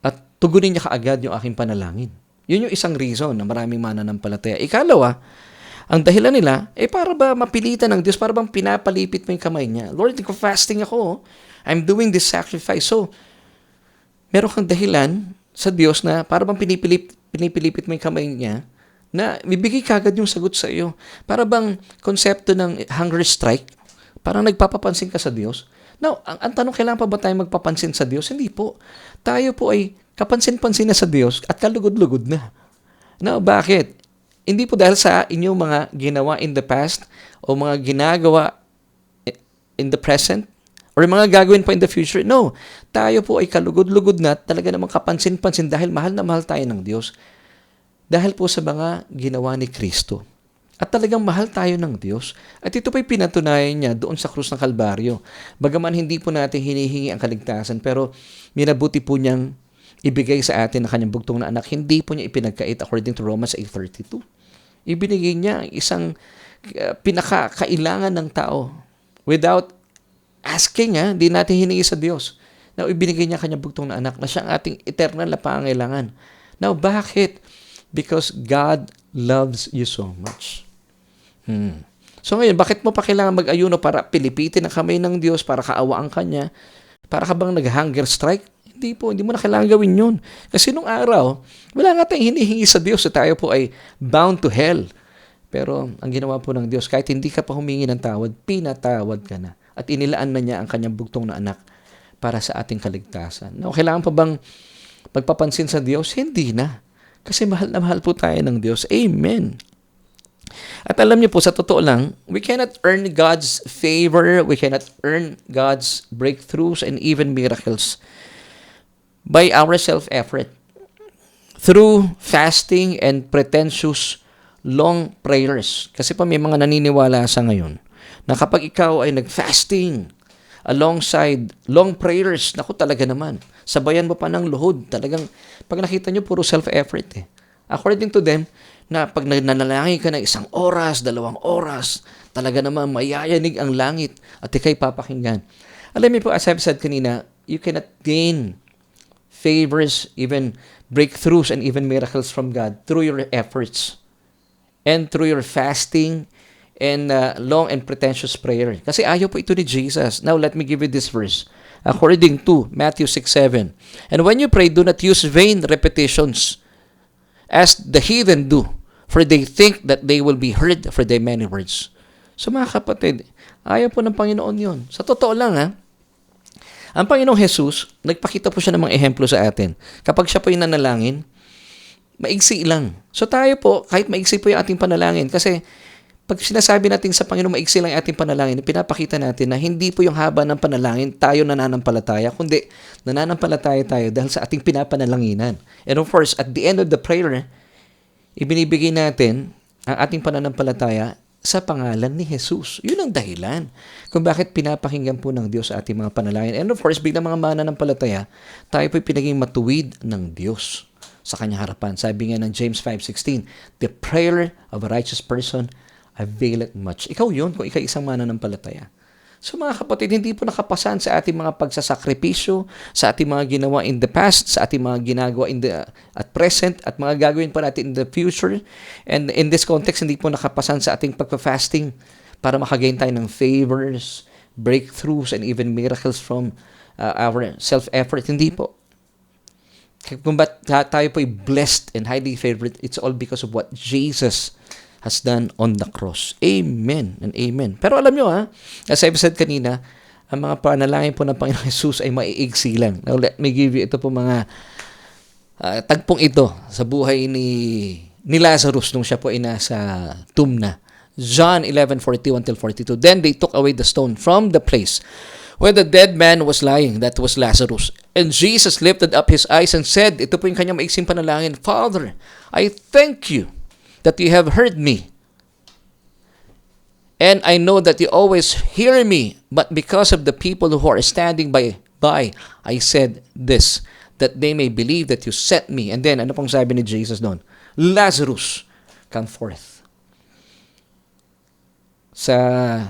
at tugunin niya kaagad yung aking panalangin. Yun yung isang reason na maraming mananampalataya. Ikalawa, ang dahilan nila, para ba mapilitan ng Diyos, para bang pinapalipit mo yung kamay niya. Lord, fasting ako. I'm doing this sacrifice. So, meron kang dahilan sa Diyos na para bang pinipilipit mo yung kamay niya na bibigay kagad yung sagot sa iyo. Para bang konsepto ng hunger strike, parang nagpapapansin ka sa Diyos. Now, ang tanong, kailangan pa ba tayo magpapansin sa Diyos? Hindi po. Tayo po ay kapansin-pansin na sa Diyos at kalugod-lugod na. Now, bakit? Hindi po dahil sa inyong mga ginawa in the past o mga ginagawa in the present or mga gagawin pa in the future. No. Tayo po ay kalugod-lugod na talaga namang kapansin-pansin dahil mahal na mahal tayo ng Diyos. Dahil po sa mga ginawa ni Kristo. At talagang mahal tayo ng Diyos. At ito pa'y pinatunayan niya doon sa krus ng Kalbaryo. Bagaman hindi po natin hinihingi ang kaligtasan, pero minabuti po niyang ibigay sa atin ang kanyang bugtong na anak. Hindi po niya ipinagkait according to Romans 8:32. Ibinigay niya isang pinakakailangan ng tao. Without asking, hindi natin hiningi sa Diyos. Now, ibinigay niya kanyang bugtong na anak na siya ang ating eternal na pangangailangan. Now, bakit? Because God loves you so much. So ngayon, bakit mo pa kailangan mag-ayuno para pilipitin ang kamay ng Diyos, para kaawaan ka niya? Para ka bang nag-hunger strike? Hindi mo na kailangan gawin yun. Kasi nung araw, wala nga tayong hinihingi sa Diyos, tayo po ay bound to hell. Pero ang ginawa po ng Diyos, kahit hindi ka pa humingi ng tawad, pinatawad ka na. At inilaan na niya ang kanyang bugtong na anak para sa ating kaligtasan. Now, kailangan pa bang magpapansin sa Diyos? Hindi na. Kasi mahal na mahal po tayo ng Diyos. Amen. At alam niyo po, sa totoo lang, we cannot earn God's favor, we cannot earn God's breakthroughs and even miracles by our self-effort. Through fasting and pretentious long prayers. Kasi pa may mga naniniwala sa ngayon na kapag ikaw ay nag-fasting alongside long prayers, naku talaga naman, sabayan mo pa ng luhod. Talagang, pag nakita nyo, puro self-effort According to them, na pag nanalangin ka ng 1 oras, 2 oras, talaga naman mayayanig ang langit at ikay papakinggan. Alam niyo po, as I've said kanina, you cannot gain favors, even breakthroughs and even miracles from God through your efforts and through your fasting and long and pretentious prayer. Kasi ayaw po ito ni Jesus. Now, let me give you this verse. According to Matthew 6:7. And when you pray, do not use vain repetitions as the heathen do, for they think that they will be heard for their many words. So mga kapatid, ayaw po ng Panginoon yun. Sa totoo lang ang Panginoong Jesus, nagpakita po siya ng mga ehemplo sa atin. Kapag siya po yung nanalangin, maigsi lang. So tayo po, kahit maigsi po yung ating panalangin, kasi pag sinasabi natin sa Panginoon, maigsi lang yung ating panalangin, pinapakita natin na hindi po yung haba ng panalangin tayo nananampalataya, kundi nananampalataya tayo dahil sa ating pinapanalanginan. And of course, at the end of the prayer, ibinibigay natin ang ating pananampalataya sa pangalan ni Jesus. Yun ang dahilan kung bakit pinapakinggan po ng Diyos sa ating mga panalangin. And of course, bilang mga mananampalataya, tayo po'y pinaging matuwid ng Diyos sa kanyang harapan. Sabi nga ng James 5:16, the prayer of a righteous person availeth much. Ikaw yun kung ikaw isang mananampalataya. So mga kapatid, hindi po nakapasan sa ating mga pagsasakripisyo, sa ating mga ginawa in the past, sa ating mga ginagawa at present, at mga gagawin pa natin in the future. And in this context, hindi po nakapasan sa ating pagpa-fasting para makagain tayo ng favors, breakthroughs, and even miracles from our self-effort. Hindi po. Kung ba't tayo po ay blessed and highly favored, it's all because of what Jesus has done on the cross. Amen and amen. Pero alam nyo as I've said kanina, ang mga panalangin po ng Panginoon Jesus ay maiigsi lang. Now let me give you ito po mga tagpong ito sa buhay ni Lazarus nung siya po ay nasa tomb na. John 11:41-42. Then they took away the stone from the place where the dead man was lying, that was Lazarus. And Jesus lifted up his eyes and said, ito po yung kanyang maiksing panalangin, Father, I thank you that you have heard me. And I know that you always hear me, but because of the people who are standing by, I said this, that they may believe that you sent me. And then, ano pong sabi ni Jesus doon? Lazarus, come forth. Sa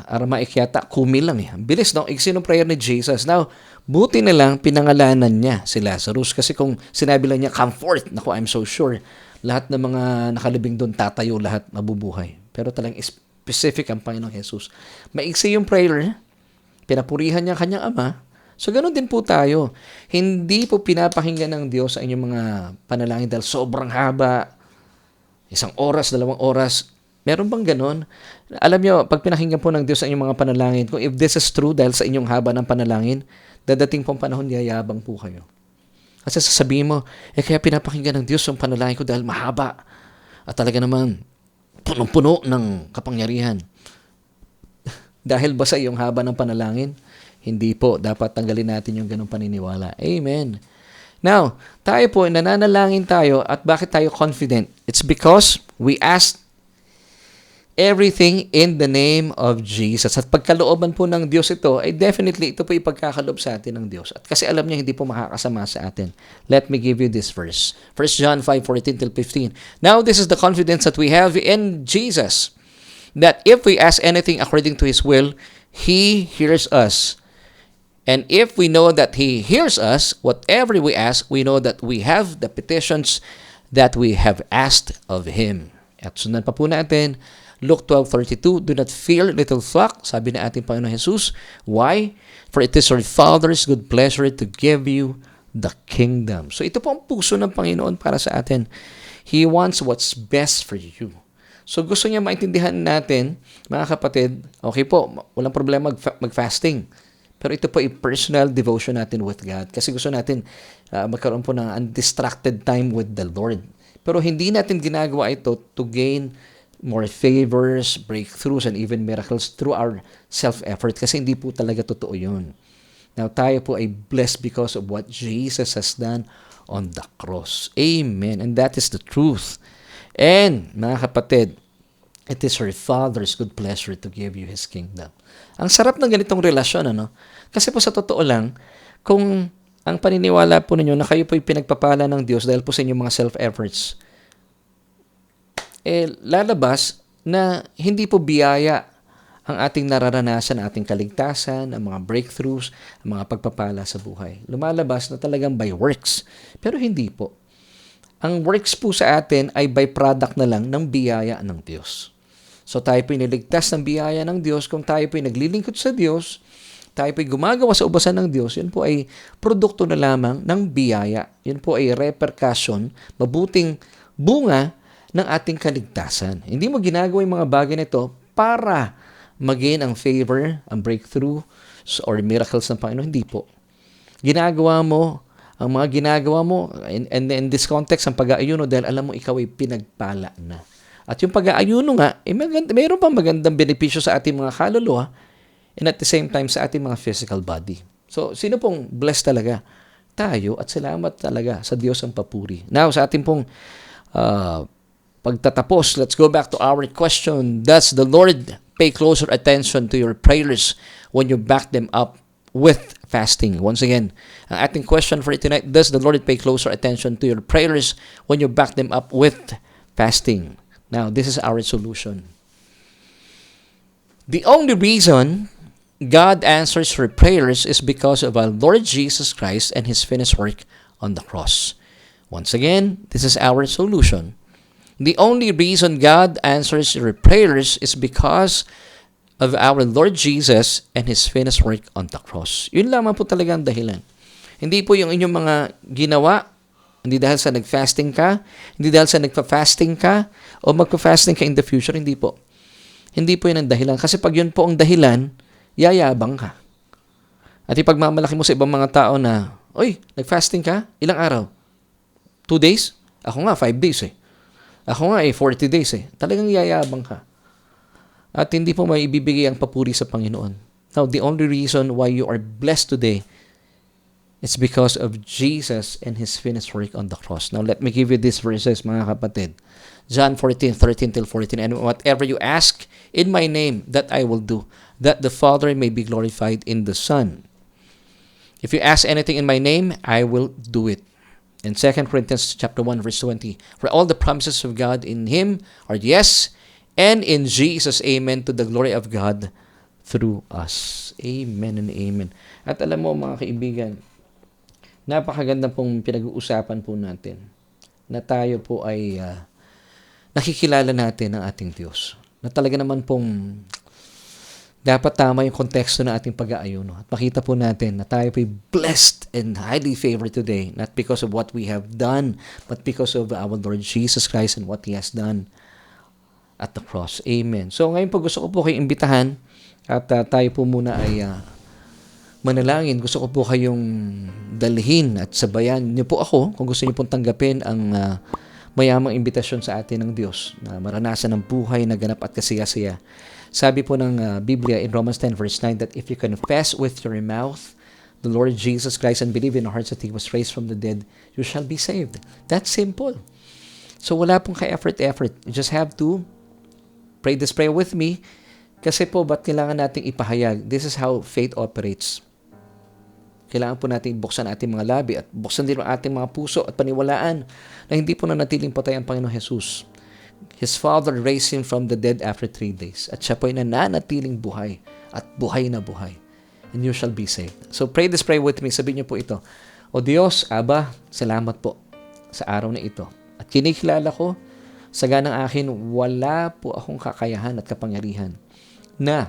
Aramaic yata, kumil lang Bilis, no? Iksi ng prayer ni Jesus. Now, buti na lang pinangalanan niya si Lazarus. Kasi kung sinabi lang niya, come forth, naku, I'm so sure, lahat ng mga nakalibing doon, tatayo, lahat mabubuhay. Pero talagang specific ang Panginoong Jesus. Maiksi yung prayer, pinapurihan niya kanyang Ama. So, ganoon din po tayo. Hindi po pinapakinggan ng Diyos sa inyong mga panalangin dahil sobrang haba, 1 oras, 2 oras. Meron bang ganon? Alam nyo, pag pinakinggan po ng Diyos sa inyong mga panalangin, kung if this is true dahil sa inyong haba ng panalangin, dadating pong panahon, yayabang po kayo. Kasi sasabihin mo, kaya pinapakinggan ng Diyos ang panalangin ko dahil mahaba. At talaga naman, punong-puno ng kapangyarihan. Dahil ba sa iyong haba ng panalangin? Hindi po. Dapat tanggalin natin yung ganong paniniwala. Amen. Now, tayo po, nananalangin tayo at bakit tayo confident? It's because we asked everything in the name of Jesus. At pagkalooban po ng Diyos ito, ay definitely ito po ipagkakaloob sa atin ng Diyos. At kasi alam niya hindi po makakasama sa atin. Let me give you this verse. 1 John 5:14-15. Now this is the confidence that we have in Jesus, that if we ask anything according to His will, He hears us. And if we know that He hears us, whatever we ask, we know that we have the petitions that we have asked of Him. At sundan pa po natin, Luke 12:32, do not fear, little flock, sabi na ating Panginoon Jesus. Why? For it is your Father's good pleasure to give you the kingdom. So ito po ang puso ng Panginoon para sa atin. He wants what's best for you. So gusto niya maintindihan natin, mga kapatid, okay po, walang problema mag-fasting. Pero ito po ay personal devotion natin with God. Kasi gusto natin magkaroon po ng undistracted time with the Lord. Pero hindi natin ginagawa ito to gain more favors, breakthroughs, and even miracles through our self-effort. Kasi hindi po talaga totoo yun. Now, tayo po ay blessed because of what Jesus has done on the cross. Amen. And that is the truth. And, mga kapatid, it is your Father's good pleasure to give you His kingdom. Ang sarap ng ganitong relasyon, ano? Kasi po sa totoo lang, kung ang paniniwala po ninyo na kayo po ay pinagpapala ng Diyos dahil po sa inyong mga self-efforts, lalabas na hindi po biyaya ang ating nararanasan, ang ating kaligtasan, ang mga breakthroughs, ang mga pagpapala sa buhay. Lumalabas na talagang by works. Pero hindi po. Ang works po sa atin ay byproduct na lang ng biyaya ng Diyos. So tayo po niligtas ng biyaya ng Diyos. Kung tayo po naglilingkod sa Diyos, tayo po gumagawa sa ubasan ng Diyos, yun po ay produkto na lamang ng biyaya. Yun po ay repercussion, mabuting bunga ng ating kaligtasan. Hindi mo ginagawa yung mga bagay nito para mag-gain ang favor, ang breakthrough, or miracles ng Panginoon. Hindi po. Ginagawa mo, ang mga ginagawa mo, and in this context, ang pag-aayuno, dahil alam mo ikaw ay pinagpala na. At yung pag-aayuno nga, mayroon pang magandang benepisyo sa ating mga kaluluwa, and at the same time sa ating mga physical body. So, sino pong blessed talaga? Tayo, at salamat talaga sa Diyos ang papuri. Now, sa ating pong pagtatapos, let's go back to our question. Does the Lord pay closer attention to your prayers when you back them up with fasting? Once again, ang ating question for tonight, does the Lord pay closer attention to your prayers when you back them up with fasting? Now, this is our solution. The only reason God answers your prayers is because of our Lord Jesus Christ and His finished work on the cross. Once again, this is our solution. The only reason God answers your prayers is because of our Lord Jesus and His finished work on the cross. Yun lamang po talaga ang dahilan. Hindi po yung inyong mga ginawa, hindi dahil sa nag-fasting ka, hindi dahil sa nagpa-fasting ka, o magpa-fasting ka in the future, hindi po. Hindi po yun ang dahilan. Kasi pag yun po ang dahilan, yayabang ka. At ipagmamalaki mo sa ibang mga tao na, oy, nag-fasting ka? Ilang araw? 2 days? Ako nga, 5 days eh. Ako nga 40 days eh. Talagang yayabang ka. At hindi po may ibibigay ang papuri sa Panginoon. Now, the only reason why you are blessed today is because of Jesus and His finished work on the cross. Now, let me give you these verses, mga kapatid. John 14:13-14, and whatever you ask in my name, that I will do, that the Father may be glorified in the Son. If you ask anything in my name, I will do it. In 2 Corinthians chapter 1, verse 20, for all the promises of God in Him are yes, and in Jesus, amen, to the glory of God through us. Amen and amen. At alam mo, mga kaibigan, napakaganda pong pinag-uusapan po natin na tayo po ay nakikilala natin ang ating Diyos. Na talaga naman pong dapat tama yung konteksto ng ating pag-aayuno. At makita po natin na tayo po ay blessed and highly favored today, not because of what we have done, but because of our Lord Jesus Christ and what He has done at the cross. Amen. So ngayon po gusto ko po kayong imbitahan at tayo po muna ay manalangin. Gusto ko po kayong dalhin at sabayan niyo po ako kung gusto niyo pong tanggapin ang mayamang imbitasyon sa atin ng Diyos na maranasan ng buhay na ganap at kasaya-saya. Sabi po ng Biblia in Romans 10 verse 9 that if you confess with your mouth the Lord Jesus Christ and believe in your hearts that He was raised from the dead, you shall be saved. That's simple. So wala pong ka-effort. You just have to pray this prayer with me. Kasi po, ba't kailangan nating ipahayag? This is how faith operates. Kailangan po natin buksan ating mga labi at buksan din ang ating mga puso at paniwalaan na hindi po nanatiling patay ang Panginoon Jesus. His Father raised Him from the dead after 3 days. At siya po ay nananatiling buhay at buhay na buhay. And you shall be saved. So pray this prayer with me. Sabihin niyo po ito. O Diyos, Aba, salamat po sa araw na ito. At kinikilala ko sa ganang akin, wala po akong kakayahan at kapangyarihan na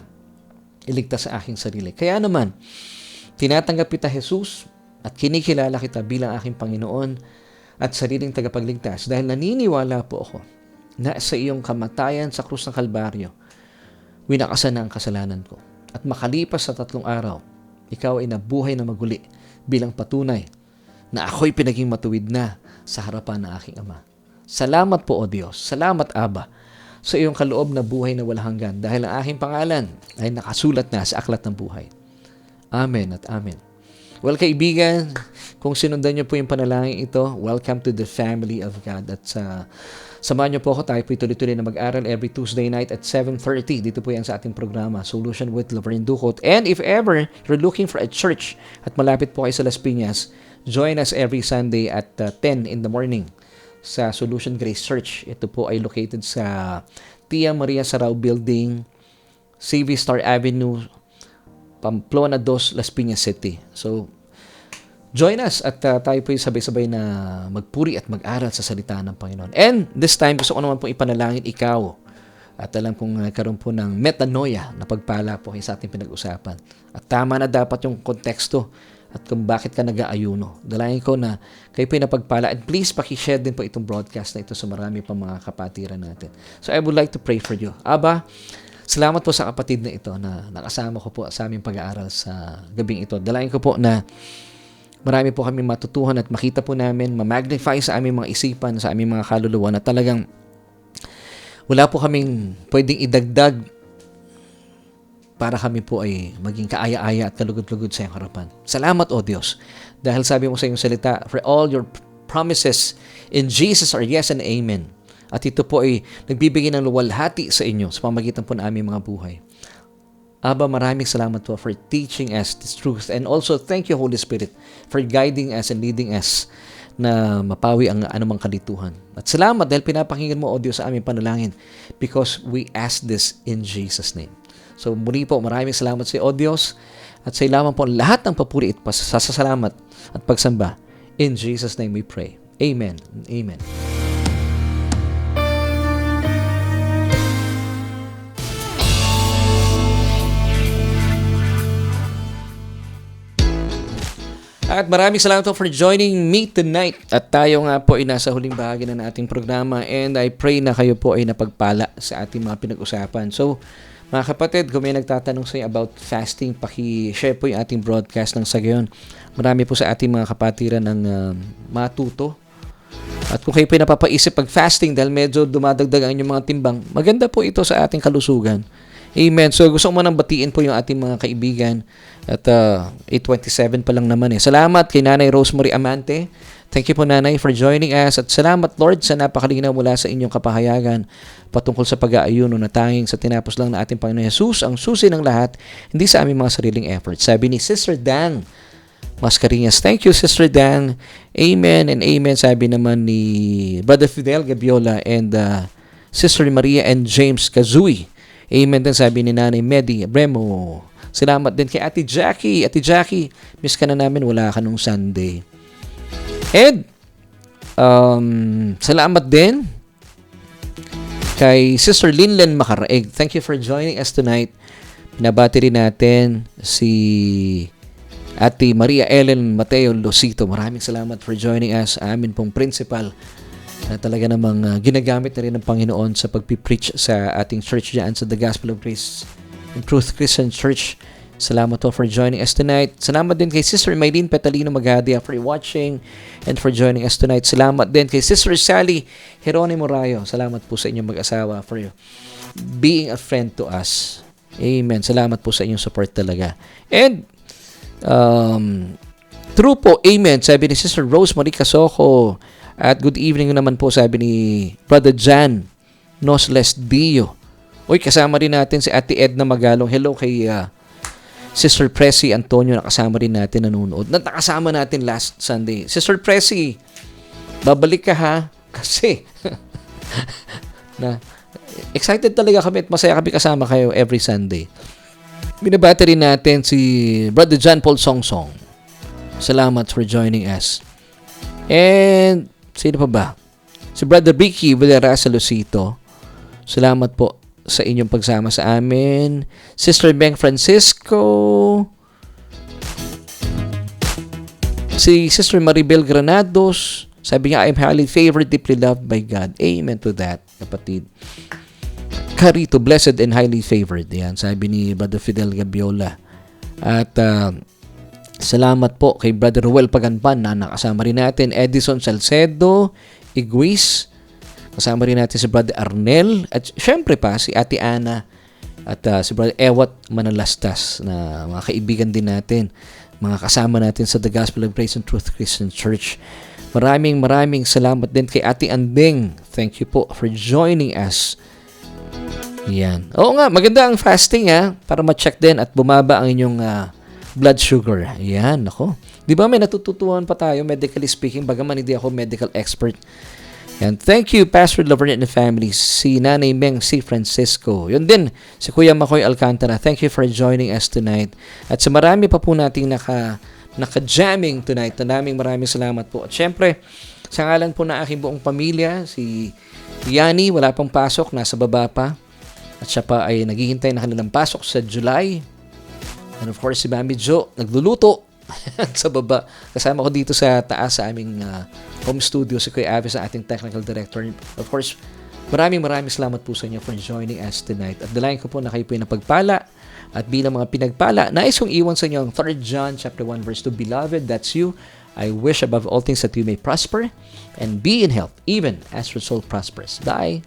iligtas sa aking sarili. Kaya naman, tinatanggap kita, Jesus, at kinikilala kita bilang aking Panginoon at sariling tagapagligtas dahil naniniwala po ako na sa iyong kamatayan sa krus ng Kalbaryo, winakasan na ang kasalanan ko. At makalipas sa 3 araw, ikaw ay nabuhay na maguli bilang patunay na ako'y pinaging matuwid na sa harapan ng aking Ama. Salamat po, O Diyos. Salamat, Aba, sa iyong kaloob na buhay na walang hanggan dahil ang aking pangalan ay nakasulat na sa aklat ng buhay. Amen at amen. Well, kaibigan, kung sinundan niyo po yung panalangin ito, welcome to the family of God. At samahan niyo po ako, tayo po tuloy-tuloy na mag-aral every Tuesday night at 7:30. Dito po yan sa ating programa, Solution with Laverne Ducot. And if ever you're looking for a church at malapit po kayo sa Las Piñas, join us every Sunday at 10 in the morning sa Solution Grace Church. Ito po ay located sa Tia Maria Sarao Building, CV Star Avenue, Pamplona 2, Las Piñas City. So, join us at tayo po sabay-sabay na magpuri at mag-aral sa salita ng Panginoon. And this time, gusto ko naman pong ipanalangin ikaw. At alam kong nagkaroon po ng metanoia na pagpala po kayo sa ating pinag-usapan. At tama na dapat yung konteksto at kung bakit ka nag-aayuno. Dalangin ko na kayo po yung napagpala. And please, pakishare din po itong broadcast na ito sa marami pang mga kapatiran natin. So, I would like to pray for you. Aba, salamat po sa kapatid na ito na nakasama ko po sa aming pag-aaral sa gabing ito. Dalangin ko po na marami po kami matutuhan at makita po namin, ma-magnify sa aming mga isipan, sa aming mga kaluluwa na talagang wala po kaming pwedeng idagdag para kami po ay maging kaaya-aya at kalugod-lugod sa iyong harapan. Salamat, O Diyos, dahil sabi mo sa iyong salita, for all your promises in Jesus are yes and amen. At ito po ay nagbibigay ng luwalhati sa inyo sa pamagitan po ng aming mga buhay. Aba, maraming salamat po for teaching us this truth. And also, thank you, Holy Spirit, for guiding us and leading us na mapawi ang anumang kalituhan. At salamat dahil pinapakinggan mo, O Diyos, sa aming panalangin because we ask this in Jesus' name. So muli po, maraming salamat sa O Diyos at sa ilaman po lahat ng papuri at pasasalamat at pagsamba. In Jesus' name we pray. Amen. Amen. At maraming salamat po for joining me tonight. At tayo nga po ay nasa huling bahagi na ating programa and I pray na kayo po ay napagpala sa ating mga pinag-usapan. So, mga kapatid, kung may nagtatanong sa inyo about fasting, paki-share po yung ating broadcast ng sa gayon. Marami po sa ating mga kapatiran ng matuto. At kung kayo po ay napapaisip pag fasting dahil medyo dumadagdag ang inyong mga timbang, maganda po ito sa ating kalusugan. Amen. So gusto ko manang batiin po yung ating mga kaibigan at 8:27 pa lang naman eh. Salamat kay Nanay Rosemary Amante. Thank you po Nanay for joining us at salamat Lord sa napakalinaw mula sa inyong kapahayagan patungkol sa pag-aayuno na tanging sa tinapos lang na ating Panginoon Jesus ang susi ng lahat, hindi sa aming mga sariling efforts. Sabi ni Sister Dang Mascarinhas. Thank you Sister Dang. Amen and amen. Sabi naman ni Brother Fidel Gabiola and Sister Maria and James Kazui. Amen din sabi ni Nanay Medi Bremo. Salamat din kay Ate Jackie. Ate Jackie, miss ka na namin, wala ka nung Sunday. And salamat din kay Sister Linlen Macaraeg. Thank you for joining us tonight. Pinabati rin natin si Ate Maria Ellen Mateo Losito. Maraming salamat for joining us. Amin pong principal na talaga namang ginagamit na rin ng Panginoon sa pagpipreach sa ating church dyan sa The Gospel of Grace and Truth Christian Church. Salamat po for joining us tonight. Salamat din kay Sister Maylene Petalino Magadia for watching and for joining us tonight. Salamat din kay Sister Sally Geronimo Rayo. Salamat po sa inyong mag-asawa for being a friend to us. Amen. Salamat po sa inyong support talaga. And true po, amen. Sabi ni Sister Rosemary Casoko. At good evening naman po sabi ni Brother Jan Nosles Dio. Uy, kasama rin natin si Ate Edna Magalong. Hello kay Sister Presi Antonio, nakasama rin natin nanonood. Nakasama natin last Sunday. Sister Presi, babalik ka ha? Kasi excited talaga kami at masaya kami kasama kayo every Sunday. Binabati rin natin si Brother John Paul Songsong. Salamat for joining us. And sino pa ba? Si Brother Ricky Villarasa Lucito. Salamat po sa inyong pagsama sa amin. Sister Beng Francisco. Si Sister Maribel Granados. Sabi niya, I'm highly favored, deeply loved by God. Amen to that, kapatid. Carito, blessed and highly favored. Yan, sabi ni Brother Fidel Gabiola. At salamat po kay Brother Ruel Paganpan na nakasama rin natin. Edison Salcedo, Iguis, kasama rin natin si Brother Arnel, at syempre pa si Ate Ana at si Brother Ewat Manalastas na mga kaibigan din natin, mga kasama natin sa The Gospel of Grace and Truth Christian Church. Maraming salamat din kay Ate Andeng. Thank you po for joining us. Yan. Oo nga, maganda ang fasting para ma-check din at bumaba ang inyong blood sugar. Yan, ako. Di ba may natututuhan pa tayo, medically speaking, bagaman hindi ako medical expert. Yan. Thank you, Pastor Laverne and the family. Si Nanay Meng C. Francisco. Yun din, si Kuya Makoy Alcantara. Thank you for joining us tonight. At sa marami pa po nating naka-jamming tonight. Maraming salamat po. At syempre, sa ngalan po na aking buong pamilya, si Yani, wala pang pasok, nasa baba pa. At siya pa ay naghihintay na kanilang pasok sa July. And of course, si Mami Jo, nagluluto sa baba. Kasama ko dito sa taas sa aming home studio, si Kuya Avis, sa ating technical director. Of course, maraming salamat po sa inyo for joining us tonight. At dalayan ko po na kayo po yung napagpala. At bilang mga pinagpala, nais kong iwan sa inyo ang 3 John chapter 1 verse 2. Beloved, that's you. I wish above all things that you may prosper and be in health, even as your soul prospers. Bye.